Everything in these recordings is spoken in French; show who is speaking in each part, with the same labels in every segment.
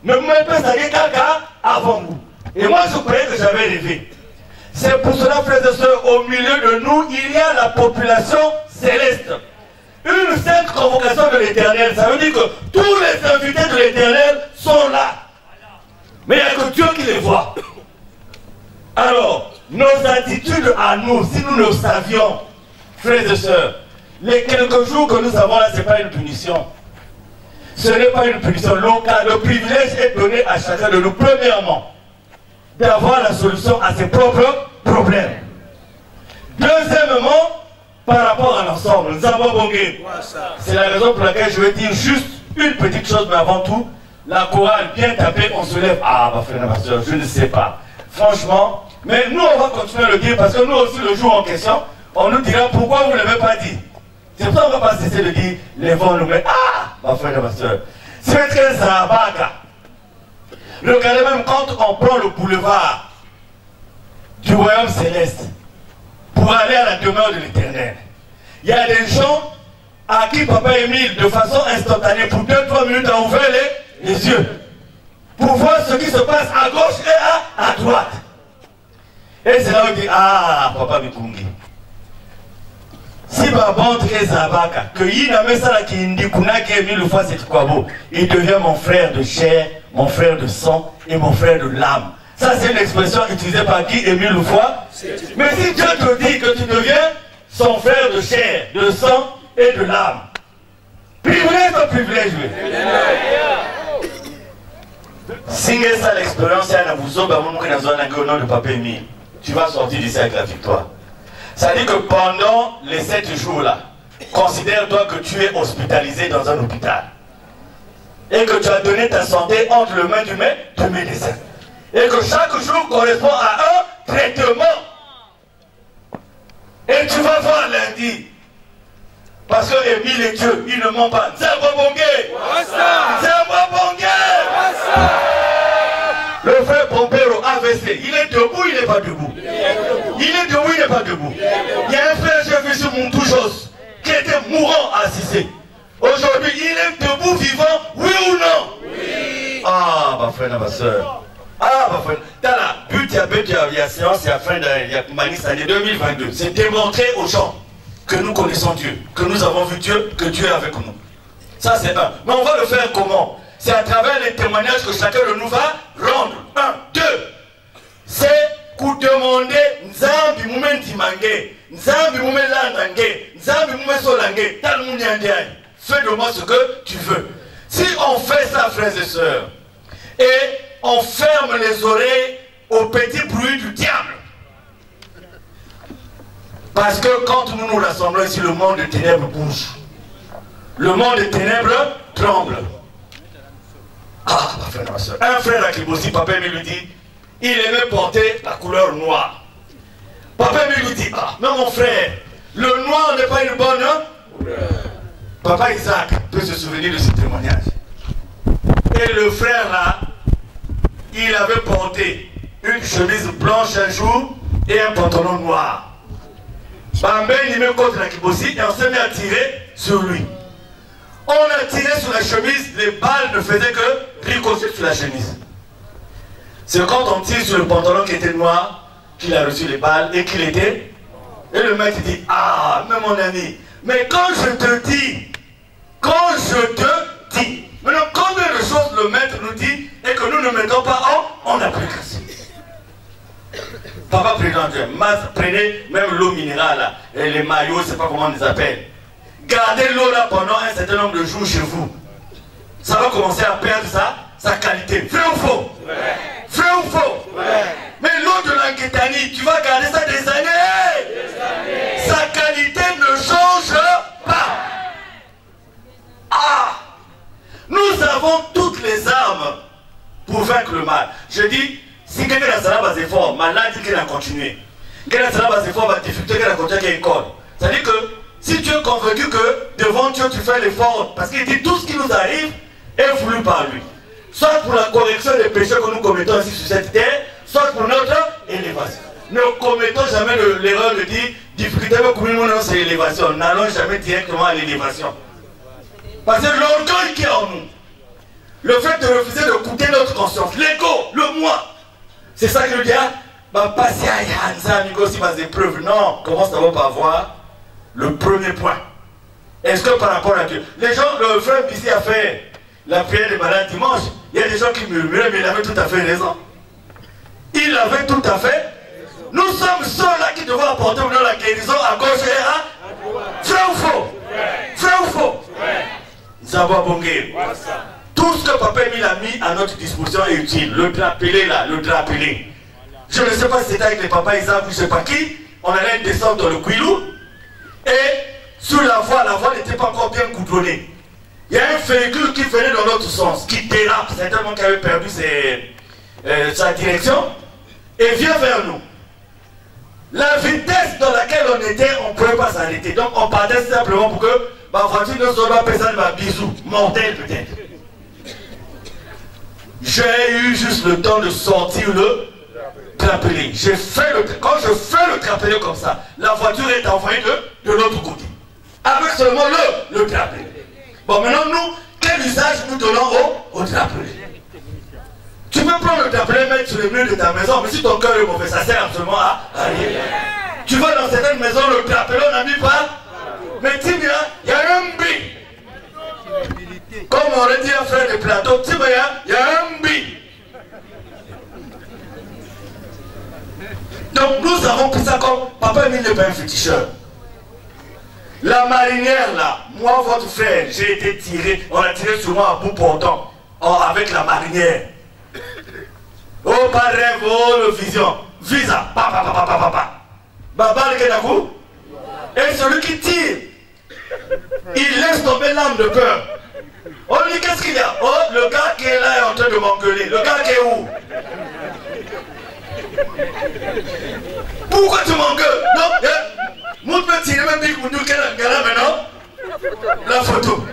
Speaker 1: Ne me pas ça caca avant vous. Et moi je croyais que j'avais rêvé. C'est pour cela, frères et sœurs, au milieu de nous, il y a la population céleste. Une sainte convocation de l'Éternel. Ça veut dire que tous les invités de l'Éternel sont là. Mais il n'y a que Dieu qui les voit. Alors, nos attitudes à nous, si nous le savions, frères et sœurs, les quelques jours que nous avons là, ce n'est pas une punition. Ce n'est pas une punition locale. Le privilège est donné à chacun de nous, premièrement, d'avoir la solution à ses propres problèmes. Deuxièmement, par rapport à l'ensemble, nous avons bongué. C'est la raison pour laquelle je vais dire juste une petite chose, mais avant tout, la chorale bien tapée, on se lève. Ah, ma frère, ma soeur, je ne sais pas. Franchement, mais nous, on va continuer à le dire parce que nous aussi, le jour en question, on nous dira pourquoi vous ne l'avez pas dit. C'est pour ça qu'on ne va pas cesser de dire les vents nous mettent. Ah, ma frère, ma soeur, c'est très Zabaka. Regardez même quand on prend le boulevard du royaume céleste pour aller à la demeure de l'Éternel. Il y a des gens à qui Papa Émile, de façon instantanée, pour 2-3 minutes, a ouvert les yeux pour voir ce qui se passe à gauche et à droite. Et c'est là où il dit, ah, Papa Mikungi. Si Babon très Zabaka, que Yiname Sala qui indi Kunake Émile fois c'est quoi beau, il devient mon frère de chair, mon frère de sang et mon frère de l'âme. Ça c'est une expression utilisée par qui Émile fois. Mais si Dieu te dit que tu deviens son frère de chair, de sang et de l'âme, privilège ou privilège? Si ça l'expérience à Nabuzo, au nom de Papa Émile, tu vas sortir d'ici avec la victoire. Ça dit que pendant les 7 jours-là, considère-toi que tu es hospitalisé dans un hôpital. Et que tu as donné ta santé entre les mains du médecin. Et que chaque jour correspond à un traitement. Et tu vas voir lundi. Parce que Émile est Dieu, il ne ment pas. Le frère Pompero AVC, il est debout, il n'est pas debout. Il est debout, il n'est pas debout. Il y a un frère, j'ai vu sur mon Toujos, qui était mourant à Cissé. Aujourd'hui, il est debout, vivant, oui ou non? Oui. Ah, ma frère, ma soeur. Ah, ma frère. Dans la but, il y a séance, il y a fin de Manis année 2022. C'est démontrer aux gens que nous connaissons Dieu, que nous avons vu Dieu, que Dieu est avec nous. Ça, c'est un. Mais on va le faire comment? C'est à travers les témoignages que chacun de nous va rendre. 1, 2. C'est pour demander Nzambi Moumen Timangé, Nzambi Moumen Landangé, Nzambi Moumen Solangé, Talmouniandé. Fais de moi ce que tu veux. Si on fait ça, frères et sœurs, et on ferme les oreilles aux petits bruits du diable, parce que quand nous nous rassemblons ici, le monde des ténèbres bouge. Le monde des ténèbres tremble. Ah, ma frère, ma soeur. Un frère à Kibosi, Papa Émile lui dit, il aimait porter la couleur noire. Papa Émile lui dit, ah, mais mon frère, le noir n'est pas une bonne couleur. Papa Isaac peut se souvenir de ce témoignage. Et le frère là, il avait porté une chemise blanche un jour et un pantalon noir. Bambé, il met contre la Kibosi et on s'est mis à tirer sur lui. On a tiré sur la chemise, les balles ne faisaient que ricocher sur la chemise. C'est quand on tire sur le pantalon qui était noir, qu'il a reçu les balles et qu'il était. Et le mec dit, ah, mais mon ami, mais quand je te dis, maintenant combien de choses le maître nous dit et que nous ne mettons pas en application. Papa président, prenez même l'eau minérale là, et les maillots, je ne sais pas comment on les appelle. Gardez l'eau là pendant un certain nombre de jours chez vous. Ça va commencer à perdre sa qualité. Vrai ou faux? Vrai ou faux? Mais l'eau de l'Anguétani, tu vas garder ça des années. Sa qualité ne change pas. Ah! Nous avons toutes les armes pour vaincre le mal. Je dis, si quelqu'un a ça va fort, malade dit qu'il a continué. Quelqu'un a ça va fort, va difficulté qu'il a continué qu'il y a une corde. C'est-à-dire que si tu es convaincu que devant Dieu tu fais l'effort, parce qu'il dit tout ce qui nous arrive est voulu par lui. Soit pour la correction des péchés que nous commettons ici sur cette terre, soit pour notre élévation. Ne commettons jamais l'erreur de dire difficulté pour nous, c'est l'élévation. N'allons jamais directement à l'élévation. Parce que l'orgueil qui est en nous, le fait de refuser de coûter notre conscience, l'ego, le moi, c'est ça qui nous dit, passer à Yanza, si pas des preuves. Non, commence d'abord par voir le premier point. Est-ce que par rapport à Dieu, les gens, le frère ici a fait la prière des malades dimanche, il y a des gens qui murmuraient, mais il avait tout à fait raison. Il avait tout à fait. Nous sommes ceux-là qui devons apporter la guérison à gauche et à droite. Vrai ou faux? Vrai ou faux? Tout ce que Papa Emile a mis à notre disposition est utile. Le drapelé là, le drapelé. Je ne sais pas si c'était avec les papas Isaac ou je ne sais pas qui. On allait descendre dans le Kouilou. Et sur la voie n'était pas encore bien goudronnée. Il y a un véhicule qui venait dans l'autre sens, qui dérape, certainement qui avait perdu sa direction, et vient vers nous. La vitesse dans laquelle on était, on ne pouvait pas s'arrêter. Donc on partait simplement pour que ma voiture ne soit pas pesante, ma bisou, mortel peut-être. J'ai eu juste le temps de sortir le trapelé. Quand je fais le trapelé comme ça, la voiture est envoyée de l'autre côté. Avec seulement le trapelé. Bon, maintenant nous, quel usage nous donnons au trapelé? Tu peux prendre le trapelé, mettre sur le mur de ta maison, mais si ton cœur est mauvais, ça sert absolument à rien. Tu vas dans certaines maisons, le trapelé, on n'a mis pas. Mais tu viens, il y a un but. Comme on aurait dit à frère de plateau, tu vois, il y a un but. Donc nous avons pris ça comme Papa Emile n'est pas un féticheur. La marinière là, moi votre frère, j'ai été tiré, on a tiré sur moi à bout portant, avec la marinière. Oh pas rêve, oh le vision, visa, Baba le Kenakou. Et celui qui tire, il laisse tomber l'âme de peur. On lui dit qu'est-ce qu'il y a? Oh, le gars qui est là est en train de m'engueuler. Le gars qui est où? Pourquoi tu m'engueules? Non, moi je me tirer même dit que nous maintenant. La photo.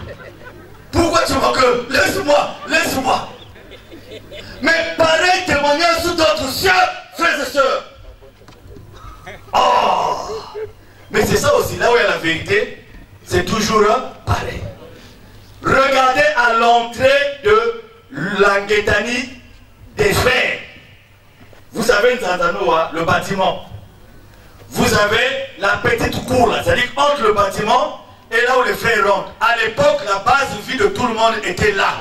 Speaker 1: Pourquoi tu m'engueules? Laisse-moi, laisse-moi. Mais pareil témoignage sous d'autres cieux, frères et sœurs. Oh! Mais c'est ça aussi, là où il y a la vérité, c'est toujours pareil. Regardez à l'entrée de l'Anguétani des frères. Vous avez une Zantanoa, le bâtiment. Vous avez la petite cour là, c'est-à-dire entre le bâtiment et là où les frères rentrent. À l'époque, la base de vie de tout le monde était là.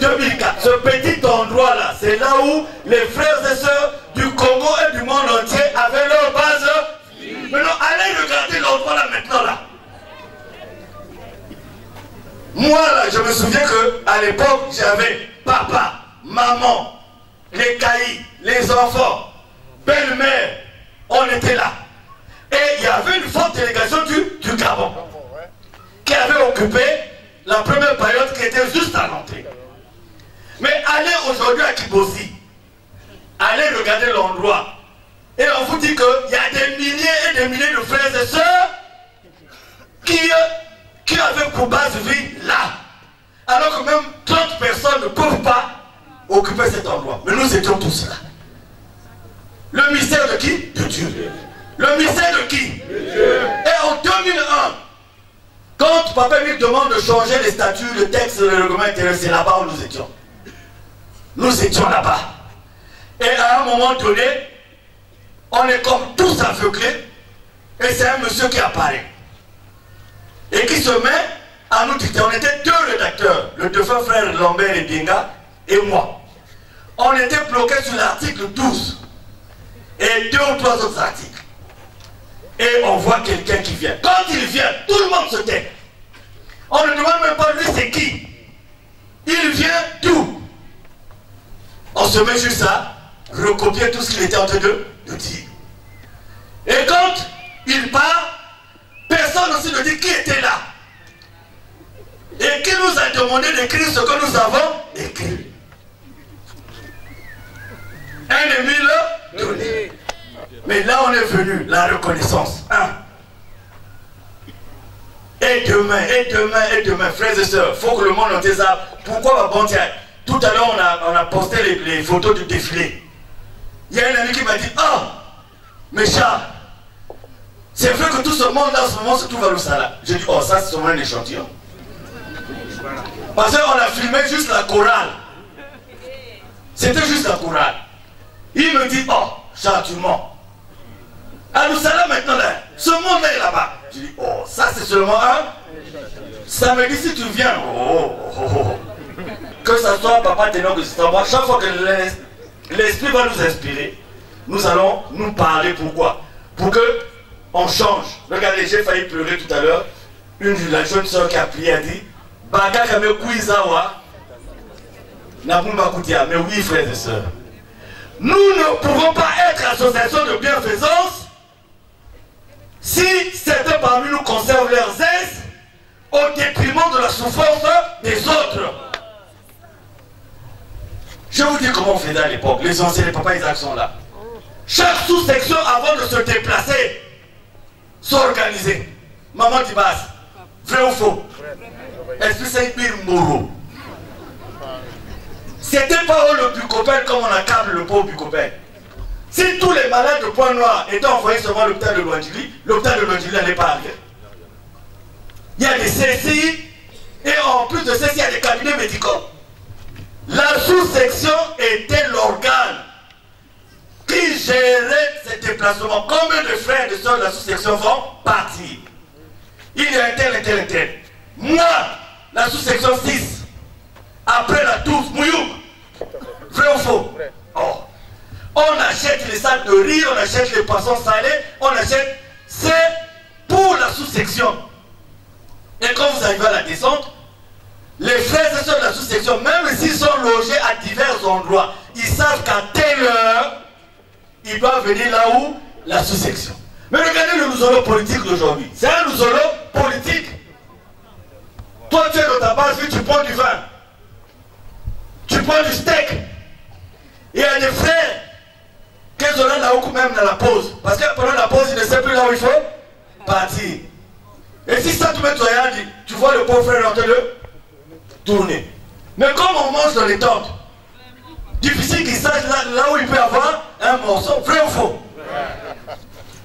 Speaker 1: 2004, ce petit endroit là, c'est là où les frères et sœurs du Congo et du monde entier avaient leur base. Maintenant, allez regarder l'endroit là maintenant là. Moi là, je me souviens que à l'époque, j'avais papa, maman, les caïds, les enfants, belle-mère, on était là. Et il y avait une forte délégation du Gabon qui avait occupé la première période qui était juste à l'entrée. Mais allez aujourd'hui à Kibosi, allez regarder l'endroit, et on vous dit qu'il y a des milliers et des milliers de frères et sœurs qui avaient pour base de vie là. Alors que même 30 personnes ne peuvent pas occuper cet endroit. Mais nous étions tous là. Le mystère de qui? De Dieu. Le mystère de qui? De Dieu. Et en 2001, Quand Papa lui demande de changer les statuts, le texte, le règlement intérieur, c'est là-bas où nous étions. Nous étions là-bas. Et à un moment donné, on est comme tous aveuglés. Et c'est un monsieur qui apparaît. Et qui se met à nous dicter. On était deux rédacteurs, le défunt frère Lambert et Binga et moi. On était bloqués sur l'article 12 et 2 ou 3 autres articles. Et on voit quelqu'un qui vient. Quand il vient, tout le monde se tait. On ne demande même pas lui c'est qui. Il vient d'où? On se met juste à recopier tout ce qu'il était en train de dire. Et quand il part, personne aussi ne dit qui était là. Et qui nous a demandé d'écrire ce que nous avons écrit. Un ennemi le donné. Mais là on est venu, la reconnaissance. Et demain, frères et sœurs, il faut que le monde entier sache pourquoi va bon tiens. Tout à l'heure on a posté les photos du défilé. Il y a un ami qui m'a dit, mais Charles, c'est vrai que tout ce monde là en ce moment se trouve à Loussala. J'ai dit, ça c'est seulement un échantillon. Parce qu'on a filmé juste la chorale. C'était juste la chorale. Il me dit, Charles, tu mens. À Loussala maintenant là, ce monde là est là-bas. Je dis, ça c'est seulement un. Samedi si tu viens, que ce soit Papa Ténor que ce soit moi, chaque fois que l'esprit va nous inspirer, nous allons nous parler. Pourquoi? Pour que on change. Regardez, j'ai failli pleurer tout à l'heure. La jeune soeur qui a prié a dit, Baga Kame Kouizawa, Nabumba Koutia. Mais oui, frères et sœurs, nous ne pouvons pas être association de bienfaisance si certains parmi nous conservent leurs aises au détriment de la souffrance des autres. Je vous dis comment on faisait à l'époque. Les anciens, les papas Isaac sont là. Chaque sous-section, avant de se déplacer, s'organiser. Maman Dibas, vrai ou faux? Est-ce que c'est une Moro? C'était pas le Bucopel comme on accable le pauvre Bucopel. Si tous les malades de Point Noir étaient envoyés seulement à l'hôpital de Loandjili, l'hôpital de Loandjili n'allait pas arriver. Il y a des CCI et en plus de ceci, il y a des cabinets médicaux. La sous-section était l'organe qui gérait ces déplacements. Combien de frères et de soeurs de la sous-section vont partir? Il y a un tel. Moi, la sous-section 6, après la 12, Mouyoum, vrai ou faux? On achète les sacs de riz, on achète les poissons salés, on achète, c'est pour la sous-section. Et quand vous arrivez à la descente, les frères et sœurs de la sous-section, même s'ils sont logés à divers endroits, ils savent qu'à telle heure, ils doivent venir là où? La sous-section. Mais regardez le Louzolo politique d'aujourd'hui. C'est un Louzolo politique. Toi, tu es dans ta base, tu prends du vin. Tu prends du steak. Il y a des frères qui sont là où même dans la pause. Parce que pendant la pause, il ne sait plus là où il faut partir. Et si ça te met toi, tu vois le pauvre frère en train de tourner. Mais comme on mange dans les tentes, difficile qu'il sache là où il peut avoir un morceau. Vrai ou faux?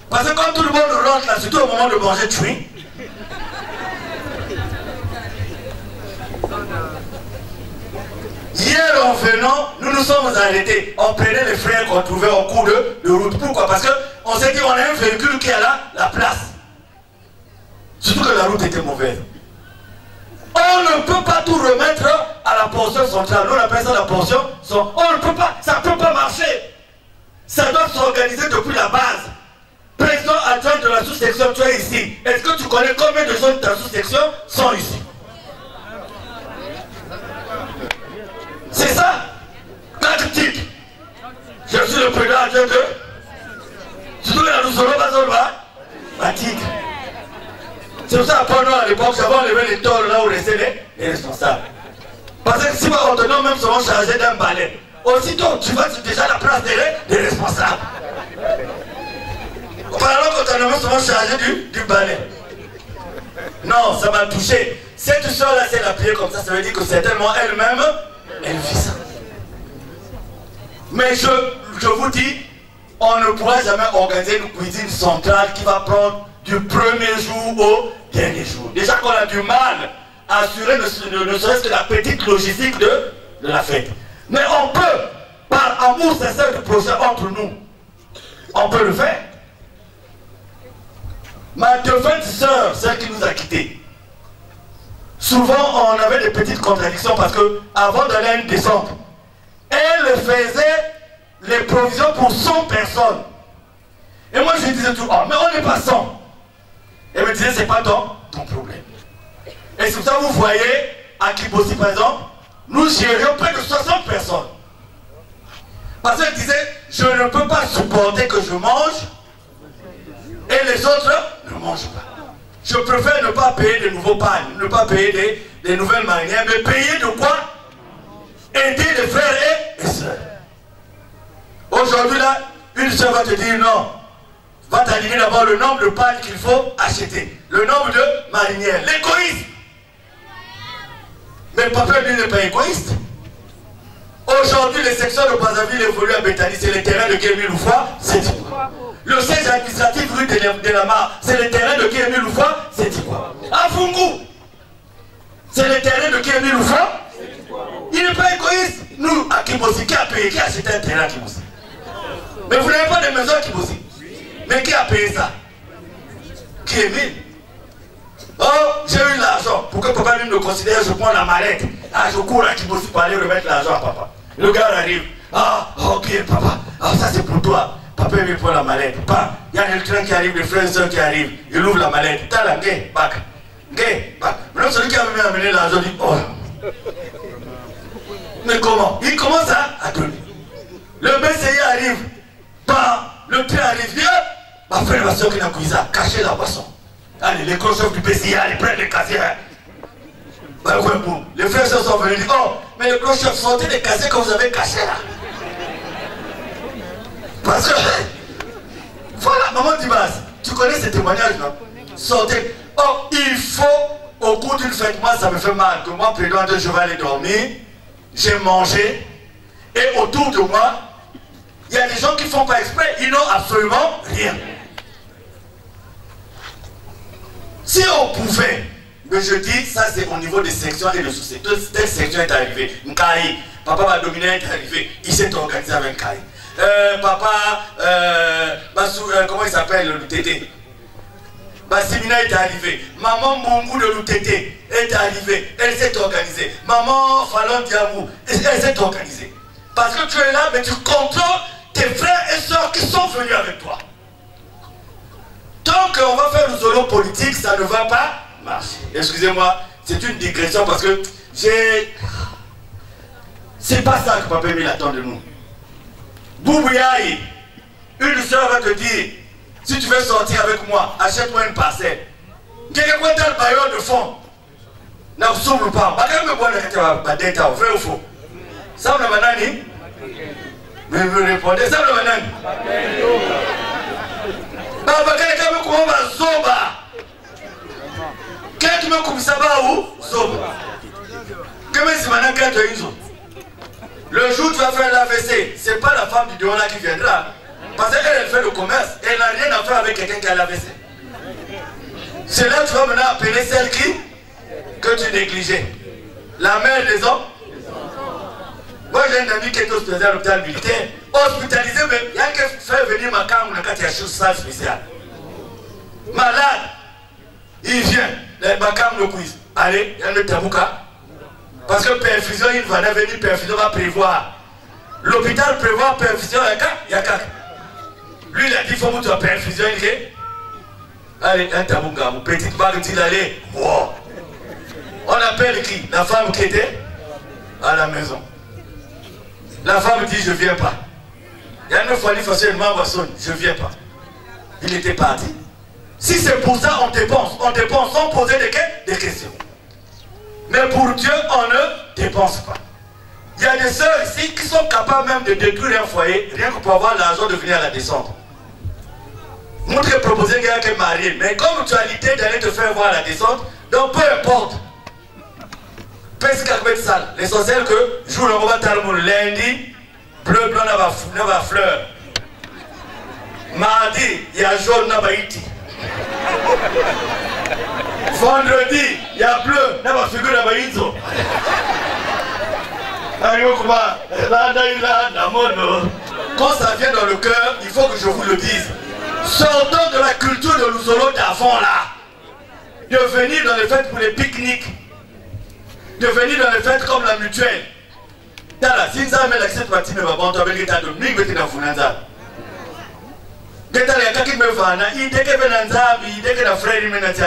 Speaker 1: Parce que quand tout le monde rentre là, surtout au moment de manger tuer. Hier en venant, nous nous sommes arrêtés. On prenait les frères qu'on trouvait en cours de route. Pourquoi? Parce qu'on s'est dit on a un véhicule qui a là la place. Surtout que la route était mauvaise. On ne peut pas tout remettre à la portion centrale. Nous on appelle ça la portion centrale. On ne peut pas, ça ne peut pas marcher. Ça doit s'organiser depuis la base. Président adjoint de la sous-section, tu es ici. Est-ce que tu connais combien de gens de ta sous-section sont ici? C'est ça. 4 titres. Je suis le président adjoint de... Surtout que la Louzolo va titre. C'est pour ça à l'époque, ça va enlever les tôles là où restaient les responsables. Parce que si on te donne même souvent chargé d'un balai, aussitôt tu vas déjà à la place des responsables. Pendant qu'on t'a nommé souvent chargé du balai. Non, ça m'a touché. Cette soeur là, si elle a prié comme ça veut dire que certainement elle-même, elle vit ça. Mais je vous dis, on ne pourra jamais organiser une cuisine centrale qui va prendre du premier jour au derniers jours. Déjà qu'on a du mal à assurer ne serait-ce que la petite logistique de la fête. Mais on peut, par amour sincère du projet entre nous, on peut le faire. Ma défunte sœur, celle qui nous a quittés, souvent on avait des petites contradictions parce que avant d'aller à une descente, elle faisait les provisions pour 100 personnes. Et moi je lui disais tout, oh, mais on n'est pas 100. Elle me disait, c'est pas ton problème. Et c'est pour ça que vous voyez, à Kibossi par exemple, nous gérions près de 60 personnes. Parce qu'elle disait, je ne peux pas supporter que je mange et les autres ne mangent pas. Je préfère ne pas payer de nouveaux pannes, ne pas payer des nouvelles marinières, mais payer de quoi aider les frères et sœurs. Aujourd'hui là, une sœur va te dire non. Va t'aligner d'abord le nombre de pannes qu'il faut acheter. Le nombre de marinières. L'égoïsme. Mais papa lui n'est pas égoïste. Aujourd'hui, les sections de Brazzaville évoluent à Béthanie. C'est le terrain de Kémy Loufoua, c'est quoi? Le siège administratif rue de la Mare, c'est le terrain de Kémy Loufoua, c'est quoi? À Fungu, c'est le terrain de Kémy Loufoua. Il n'est pas égoïste. Nous, à Kibossi, qui a payé? Qui a acheté un terrain à Kibossi? Mais vous n'avez pas de maison à Kibossi. Mais qui a payé ça? Qui est mis? Oh, j'ai eu l'argent. Pour que papa lui me considère, je prends la mallette. Ah, je cours à Kibossi pour aller remettre l'argent à papa. Le gars arrive. Ah, ok, papa. Ah, ça c'est pour toi. Papa lui prend la mallette. Il y a le train qui arrive, les frères et sœurs qui arrivent. Il ouvre la mallette. T'as la gay, bac. Gay, bac. Maintenant, celui qui a amené l'argent dit, oh. Mais comment? Il commence à donner. Le BCI arrive. Le train arrive. Viens. Ma frère et ma soeur qui n'a cuisiné, caché la boisson. Allez, les chefs du PCI, allez, prennent les casiers. Les frères et sœurs sont venus dire, oh, mais les chefs, sortez les casiers que vous avez cachés là. Parce que, voilà, maman Dibas, tu connais ces témoignages, non? Sortez. Oh, il faut, au cours d'une fête, moi ça me fait mal, que moi, président, je vais aller dormir, j'ai mangé, et autour de moi, il y a des gens qui ne font pas exprès, ils n'ont absolument rien. Si on pouvait, mais je dis, ça c'est au niveau des sections et de sociétés. Telle section est arrivée, Nkaï, papa Badomina est arrivé, il s'est organisé avec Nkaï. Papa, comment il s'appelle, le Tété? Bassimina est arrivé. Maman Mongou de Loutété est arrivée, elle s'est organisée. Maman Fallon Diabou, elle s'est organisée. Parce que tu es là, mais tu contrôles tes frères et sœurs qui sont venus avec toi. Tant qu'on va faire le solo politique, ça ne va pas marcher. Excusez-moi, c'est une digression parce que j'ai... C'est pas ça que Papa Emile attend de nous. Boubouyaï, une soeur va te dire, si tu veux sortir avec moi, achète-moi une parcelle. Quelqu'un va dans le bailleur de fond. N'a pas pas. Bagay me boit la dette, vrai ou faux? Ça on a banani? Mais vous répondez, ça on a banani? Le jour où tu vas faire l'AVC, c'est pas la femme du Diola qui viendra. Parce qu'elle elle fait le commerce, elle n'a rien à faire avec quelqu'un qui a l'AVC. C'est là que tu vas maintenant appeler celle que tu négligeais. La mère des hommes. Moi j'ai un ami qui est hospitalisé à l'hôpital militaire. Hospitalisé, mais il y a qu'à faire venir ma cam quand il y a chose spéciale. Malade, il vient, les Bakam le quiz. Allez, il y a le Tabouka. Parce que perfusion, il va venir, perfusion va prévoir. L'hôpital prévoit perfusion, il y a qu'à. Lui, il a dit, il faut que tu aies perfusion, il dit, allez, un Tabouka, mon petite bague, dit, allez, wow. On appelle qui? La femme qui était à la maison. La femme dit, je ne viens pas. Il y a une fois, il faut seulement je ne viens pas. Il était parti. Si c'est pour ça, on dépense sans poser des questions. Mais pour Dieu, on ne dépense pas. Il y a des sœurs ici qui sont capables même de détruire un foyer, rien que pour avoir l'argent de venir à la descente. Moi, je proposé quelqu'un qui est marié, mais comme tu as l'idée d'aller te faire voir à la descente, donc peu importe. L'essentiel que, jour le repas talmou lundi, bleu, blanc, n'a pas fleur. Mardi, il y a jaune, n'a pas iti. Vendredi, il y a bleu. Il y a ma figure de Baïzo. Quand ça vient dans le cœur, il faut que je vous le dise. Sortons de la culture de l'Ouzolo d'avant là. De venir dans les fêtes pour les pique-niques. De venir dans les fêtes comme la mutuelle. Tala, si ça met l'accès de Matine, va bon, tu avais l'état de Ming, tu dans Funanza. Tala, il y a quelqu'un qui me va, il dit que Venanza, il dit que la frère, il m'a dit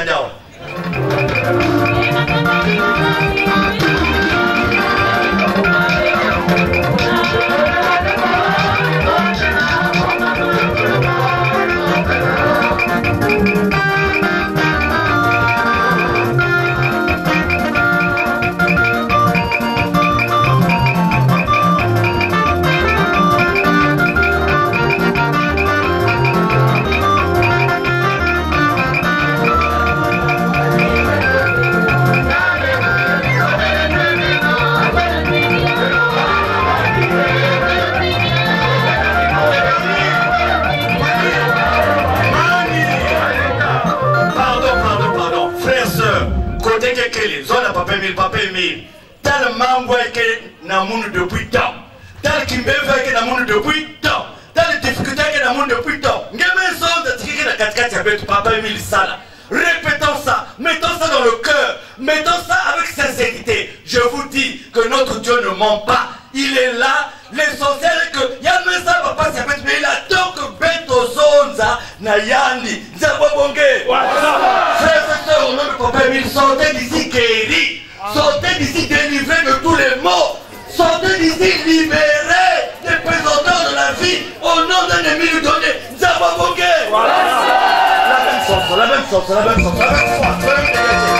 Speaker 1: Papa Emile, tel mango que na monde depuis temps, tel qui me veut que na monde depuis temps, tel difficulté que na monde depuis temps. Ngeme son de tirer la 4x4 avec Papa Emile Sala. Répétons ça, mettons ça dans le cœur, mettons ça avec sincérité. Je vous dis que notre Dieu ne ment pas. Il est là. L'essentiel est que Yamé ça va pas s'appeler, mais il attend que Beto Zonza Nayani Zabobonge. Frères et sœurs, au nom de Papa Emile, sortez d'ici guéris. Sortez d'ici délivrés de tous les maux. Sortez d'ici libérés des présenteurs de la vie. Au nom d'un Émile donné, Zabobonge. La même sauce, la même sauce, la même sauce, la même foi, la même dégagé.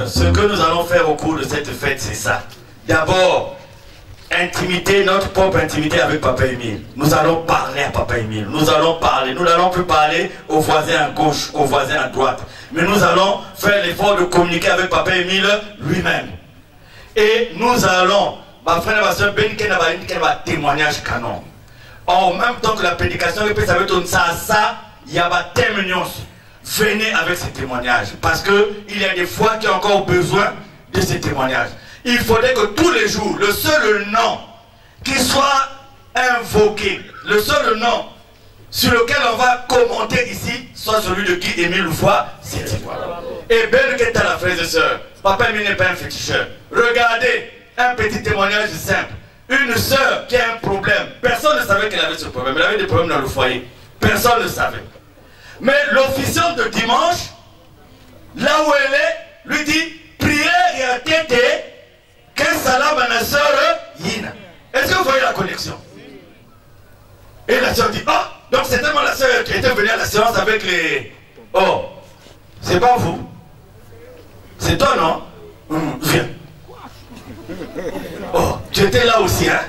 Speaker 1: Ce que nous allons faire au cours de cette fête, c'est ça. D'abord, intimité, notre propre intimité avec Papa Emile. Nous allons parler à Papa Emile. Nous allons parler. Nous n'allons plus parler aux voisins à gauche, aux voisins à droite. Mais nous allons faire l'effort de communiquer avec Papa Emile lui-même. Et nous allons, ma frère et ma soeur, témoignage canon. En même temps que la prédication, ça veut dire ça, il y a des témoignages. Venez avec ces témoignages, parce qu'il y a des fois qui ont encore besoin de ces témoignages. Il faudrait que tous les jours, le seul nom qui soit invoqué, le seul nom sur lequel on va commenter ici, soit celui de Guy Émile Loufoy, c'est toi. Et belle que t'as la frère et sœur, Papa Emile n'est pas un féticheur. Regardez un petit témoignage simple. Une sœur qui a un problème, personne ne savait qu'elle avait ce problème, elle avait des problèmes dans le foyer, personne ne le savait. Mais l'officiant de dimanche, là où elle est, lui dit prière et à tête, qu'un salam à la sœur Yina. Est-ce que vous voyez la connexion? Et la sœur dit ah, donc c'est tellement la sœur qui était venue à la séance avec les. Oh, c'est pas vous. C'est toi, non? Viens. Oh, tu étais là aussi, hein?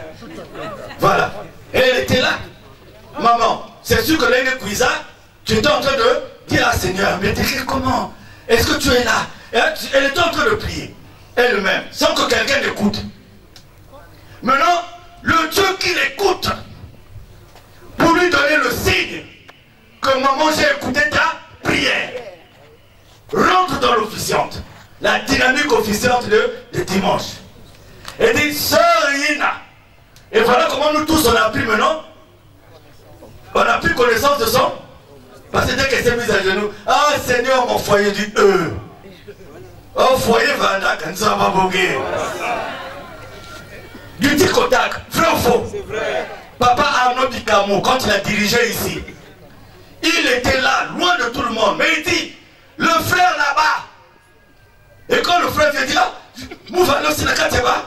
Speaker 1: Voilà. Et elle était là. Maman, c'est sûr que l'année Kouiza, tu étais en train de Dis à Seigneur, mais t'écris comment? Est-ce que tu es là? Elle était en train de prier, elle-même, sans que quelqu'un l'écoute. Maintenant, le Dieu qui l'écoute, pour lui donner le signe que maman, j'ai écouté ta prière, rentre dans l'officiante, la dynamique officiante de dimanche. Et dit, sœur Ina. Et voilà comment nous tous on a pris maintenant. On a pris connaissance de son. Parce que dès qu'elle s'est mise à genoux, ah Seigneur, mon foyer dit oh foyer Vanda, quand ça va boguer. Du tic au tac, vrai ou faux? Papa Arnaud Bicamo, quand il a dirigé ici, il était là, loin de tout le monde. Mais il dit, le frère là-bas. Et quand le frère vient dire, Mouvano Sinakateba,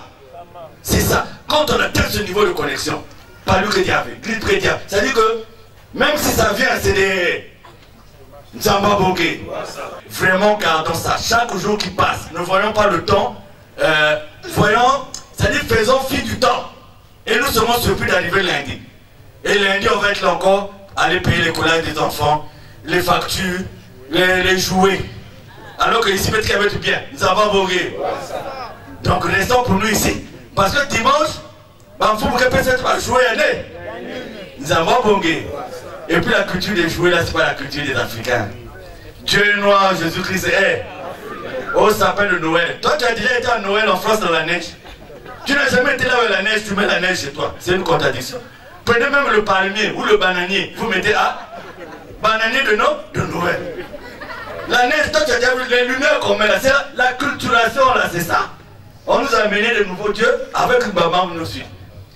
Speaker 1: c'est ça. Quand on atteint ce niveau de connexion, pas lui qui avait, ça dit que même si ça vient, c'est des Nzamba Bogé. Vraiment, gardons ça. Chaque jour qui passe, ne voyons pas le temps. Voyons, c'est-à-dire faisons fi du temps. Et nous serons surpris d'arriver lundi. Et lundi, on va être là encore, aller payer les collages des enfants, les factures, les jouets. Alors que ici, peut-être qu'il va être bien. Nzamba Bogé. Donc, restons pour nous ici. Parce que dimanche, il faut que personne va jouer à nez. Nzamba Bogé. Et puis la culture des jouets, là, c'est pas la culture des Africains. Dieu est noir, Jésus-Christ est. Au sapin de Noël. Toi, tu as déjà été à Noël en France dans la neige. Tu n'as jamais été là où la neige, tu mets la neige chez toi. C'est une contradiction. Prenez même le palmier ou le bananier. Vous mettez à bananier de Noël. La neige, toi, tu as déjà vu les lumières qu'on met là. C'est la culturation, là, c'est ça. On nous a amené de nouveaux dieux avec une maman nous suit.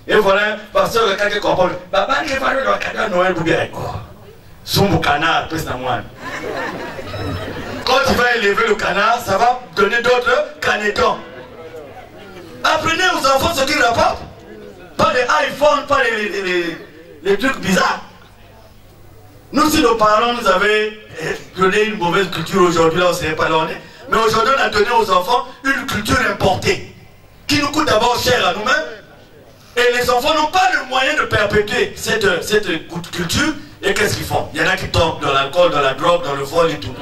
Speaker 1: Et voilà, parce que quelqu'un qui comprend, Baba, il va falloir le canard Noël pour bien. Son canard, plus d'un moine. Quand il va élever le canard, ça va donner d'autres canetons. Apprenez aux enfants ce qu'ils rapportent. Pas les iPhones, pas les trucs bizarres. Nous, si nos parents nous avaient donné une mauvaise culture aujourd'hui, là, on ne serait pas là, on est. Mais aujourd'hui, on a donné aux enfants une culture importée, qui nous coûte d'abord cher à nous-mêmes. Et les enfants n'ont pas le moyen de perpétuer cette culture. Et qu'est-ce qu'ils font? Il y en a qui tombent dans l'alcool, dans la drogue, dans le vol et tout.